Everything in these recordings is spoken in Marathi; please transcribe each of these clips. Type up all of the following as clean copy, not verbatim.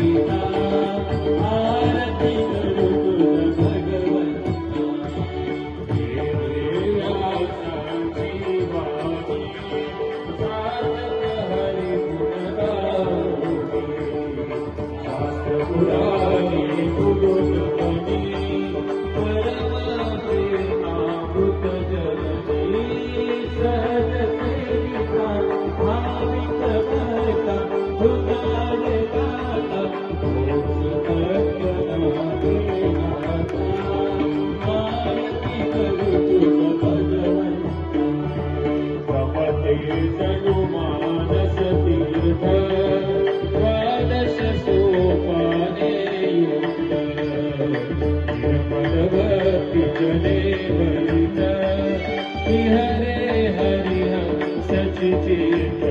पिता आरती करू तुझ भगवंता देवयासाची वाणी साधक हरी गुण गाऊनी शास्त्र पुराणे गुरुजपणी परम प्रेमामृत जलनी सहज सेविका भाविक भक्ता उदार दाता आरती करू तुझ भगवंता प्रमते जनु मानस तीर्थ द्वादश सोपाने युक्त निर्मल भक्ति जने भरित हरे हरिहंस चित्त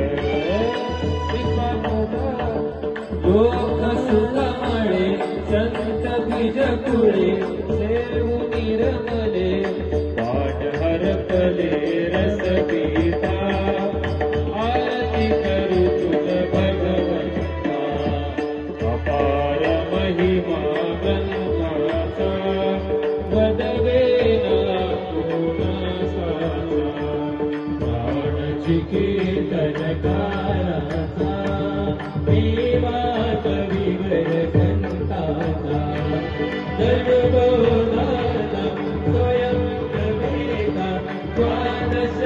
लोक सुख मळे संत बीज कुळे सेवु निर्मले पाठ हरपले रस पिता आरती करू तुझ भगवंता अपार महिमा ग्रंथाचा वदवेना कोणासाचा कीर्तनकाराचा देवा कविवर कंताचा सर्वबोधाचा स्वयं प्रवेदा द्वादश